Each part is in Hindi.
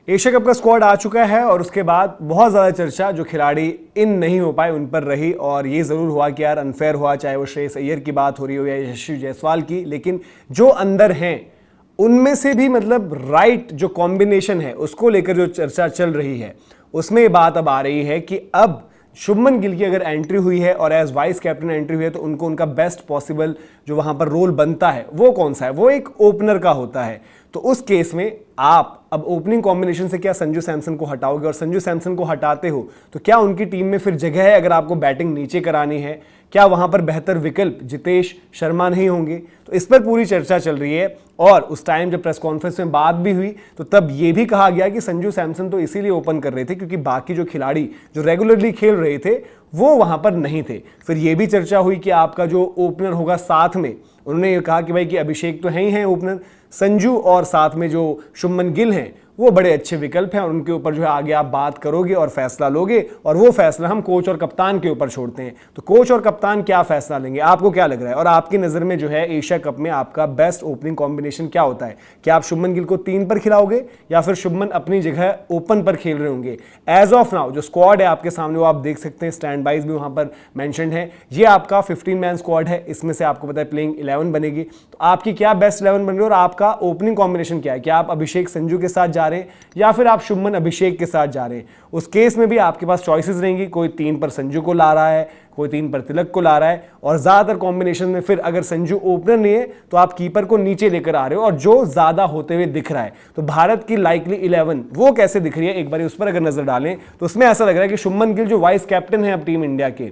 एशिया कप का स्क्वाड आ चुका है और उसके बाद बहुत ज़्यादा चर्चा जो खिलाड़ी इन नहीं हो पाए उन पर रही, और ये ज़रूर हुआ कि यार अनफेयर हुआ, चाहे वो श्रेयस अय्यर की बात हो रही हो या यशस्वी जायसवाल की। लेकिन जो अंदर हैं उनमें से भी मतलब राइट जो कॉम्बिनेशन है उसको लेकर जो चर्चा चल रही है उसमें ये बात अब आ रही है कि अब शुभमन गिल की अगर एंट्री हुई है और एज वाइस कैप्टन एंट्री हुई है तो उनको उनका बेस्ट पॉसिबल जो वहां पर रोल बनता है वो कौन सा है, वो एक ओपनर का होता है। तो उस केस में आप अब ओपनिंग कॉम्बिनेशन से क्या संजू सैमसन को हटाओगे, और संजू सैमसन को हटाते हो तो क्या उनकी टीम में फिर जगह है अगर आपको बैटिंग नीचे करानी है, क्या वहां पर बेहतर विकल्प जितेश शर्मा नहीं होंगे? तो इस पर पूरी चर्चा चल रही है। और उस टाइम जब प्रेस कॉन्फ्रेंस में बात भी हुई तो तब यह भी कहा गया कि संजू सैमसन तो इसीलिए ओपन कर रहे थे क्योंकि बाकी जो खिलाड़ी जो रेगुलरली खेल रहे थे वो वहां पर नहीं थे। फिर यह भी चर्चा हुई कि आपका जो ओपनर होगा साथ में, उन्होंने ये कहा कि भाई कि अभिषेक तो है ही है ओपनर, संजू और साथ में जो शुभमन गिल हैं वो बड़े अच्छे विकल्प हैं और उनके ऊपर जो है आगे आप बात करोगे और फैसला लोगे, और वो फैसला हम कोच और कप्तान के ऊपर छोड़ते हैं। तो कोच और कप्तान क्या फैसला लेंगे, आपको क्या लग रहा है? और आपकी नज़र में जो है एशिया कप में आपका बेस्ट ओपनिंग कॉम्बिनेशन क्या होता है? क्या आप शुभमन गिल को 3 पर खिलाओगे या फिर शुभमन अपनी जगह ओपन पर खेल रहे होंगे? एज ऑफ नाउ जो स्क्वाड है आपके सामने वो आप देख सकते हैं, स्टैंड बाइज भी वहां पर मेंशन है। ये आपका 15 मैन स्क्वाड है, इसमें से आपको पता है प्लेइंग 11 बनेगी। तो आपकी क्या बेस्ट 11 बन रही है और आपका ओपनिंग कॉम्बिनेशन क्या है? क्या आप अभिषेक संजू के साथ जा रहे हैं या फिर आप शुभमन अभिषेक के साथ जा रहे हैं? उस केस में भी आपके पास चॉइसेस रहेंगी, कोई 3 पर संजू को ला रहा है, कोई 3 पर तिलक को ला रहा है, और ज्यादातर कॉम्बिनेशन में फिर अगर संजू ओपनर नहीं है तो आप कीपर को नीचे लेकर आ रहे हो, और जो ज्यादा होते हुए दिख रहा है। तो भारत की लाइकली 11 वो कैसे दिख रही है एक बार उस पर अगर नजर डालें तो उसमें ऐसा लग रहा है कि शुभमन गिल जो वाइस कैप्टन है अब टीम इंडिया के,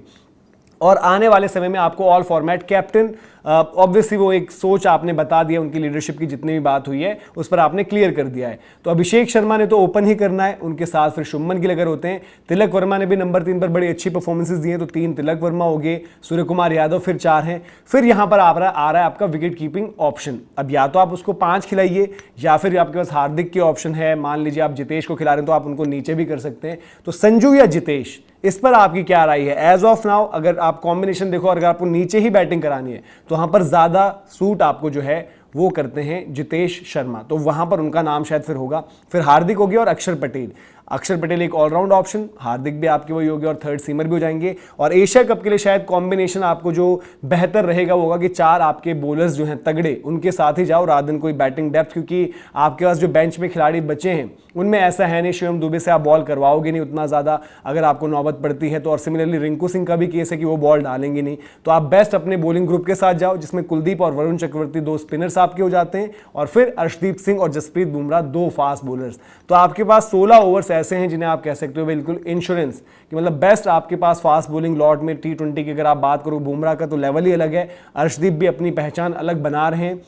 और आने वाले समय में आपको ऑल फॉर्मेट कैप्टन, ऑब्वियसली वो एक सोच आपने बता दिया, उनकी लीडरशिप की जितनी भी बात हुई है उस पर आपने क्लियर कर दिया है। तो अभिषेक शर्मा ने तो ओपन ही करना है, उनके साथ फिर शुभमन गिल अगर होते हैं, तिलक वर्मा ने भी नंबर 3 पर बड़ी अच्छी परफॉर्मेंसेस दी हैं तो 3 तिलक वर्मा हो गए, सूर्य कुमार यादव फिर 4 हैं। फिर यहां पर आ रहा है आपका विकेट कीपिंग ऑप्शन। अब या तो आप उसको 5 खिलाइए या फिर आपके पास हार्दिक की ऑप्शन है, मान लीजिए आप जितेश को खिला रहे हैं तो आप उनको नीचे भी कर सकते हैं। तो संजू या जितेश, इस पर आपकी क्या राय है? एज ऑफ नाउ अगर आप कॉम्बिनेशन देखो, अगर आपको नीचे ही बैटिंग करानी है तो वहां पर ज्यादा सूट आपको जो है वो करते हैं जितेश शर्मा, तो वहां पर उनका नाम शायद फिर होगा। फिर हार्दिक हो गया और अक्षर पटेल। अक्षर पटेल एक ऑलराउंड ऑप्शन, हार्दिक भी आपके वही होगी और थर्ड सीमर भी हो जाएंगे। और एशिया कप के लिए शायद कॉम्बिनेशन आपको जो बेहतर रहेगा वो होगा कि 4 आपके बॉलर्स जो हैं तगड़े उनके साथ ही जाओ rather than कोई बैटिंग डेप्थ, क्योंकि आपके पास जो बेंच में खिलाड़ी बचे हैं उनमें ऐसा है नहीं, शिवम दुबे से आप बॉल करवाओगे नहीं उतना ज़्यादा अगर आपको नौबत पड़ती है तो। और सिमिलरली रिंकू सिंह का भी केस है कि वो बॉल डालेंगे नहीं, तो आप बेस्ट अपने बॉलिंग ग्रुप के साथ जाओ जिसमें कुलदीप और वरुण चक्रवर्ती 2 स्पिनर्स आपके हो जाते हैं, और फिर अर्शदीप सिंह और जसप्रीत बुमराह 2 फास्ट बॉलर्स। तो आपके पास 16 ओवर्स ऐसे हैं जिन्हें आप कह सकते हो बिल्कुल इंश्योरेंस कि मतलब बेस्ट आपके पास फास्ट बॉलिंग लॉट में। T20 की अगर आप बात करो बुमराह का तो लेवल ही अलग है, अर्शदीप भी अपनी पहचान अलग बना रहे हैं।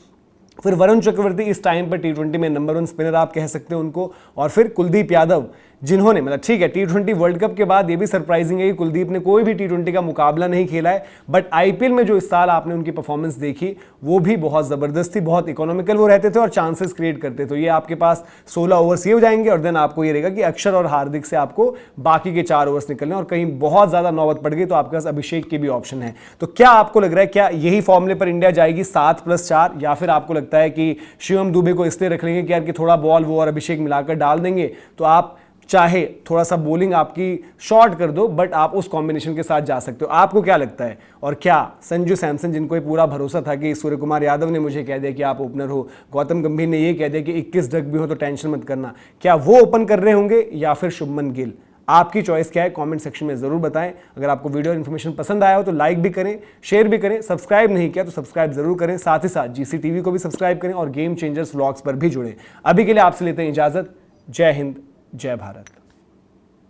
फिर वरुण चक्रवर्ती इस टाइम पर T20 में नंबर 1 स्पिनर आप कह सकते हो उनको, और फिर कुलदीप यादव जिन्होंने मतलब ठीक है T20 वर्ल्ड कप के बाद ये भी सरप्राइजिंग है कि कुलदीप ने कोई भी T20 का मुकाबला नहीं खेला है, बट IPL में जो इस साल आपने उनकी परफॉर्मेंस देखी वो भी बहुत ज़बरदस्त थी, बहुत इकोनॉमिकल वो रहते थे और चांसेस क्रिएट करते थे। तो ये आपके पास 16 ओवर्स ये हो जाएंगे, और देन आपको ये रहेगा कि अक्षर और हार्दिक से आपको बाकी के 4 ओवर्स निकलने, और कहीं बहुत ज़्यादा नौबत पड़ गई तो आपके पास अभिषेक की भी ऑप्शन है। तो क्या आपको लग रहा है क्या यही फॉर्मूले पर इंडिया जाएगी 7+4, या फिर आपको लगता है कि शिवम दुबे को इसलिए रख लेंगे कि यार कि थोड़ा बॉल वो और अभिषेक मिलाकर डाल देंगे, तो आप चाहे थोड़ा सा बॉलिंग आपकी शॉर्ट कर दो बट आप उस कॉम्बिनेशन के साथ जा सकते हो? आपको क्या लगता है? और क्या संजू सैमसन जिनको ये पूरा भरोसा था कि सूर्य कुमार यादव ने मुझे कह दिया कि आप ओपनर हो, गौतम गंभीर ने ये कह दिया कि 21 डक भी हो तो टेंशन मत करना, क्या वो ओपन कर रहे होंगे या फिर शुभमन गिल? आपकी चॉइस क्या है कमेंट सेक्शन में जरूर बताएं। अगर आपको वीडियो इन्फॉर्मेशन पसंद आया हो तो लाइक भी करें, शेयर भी करें, सब्सक्राइब नहीं किया तो सब्सक्राइब जरूर करें, साथ ही साथ GCTV को भी सब्सक्राइब करें और गेम चेंजर्स व्लॉग्स पर भी जुड़ें। अभी के लिए आपसे लेते हैं इजाजत। जय हिंद, जय भारत।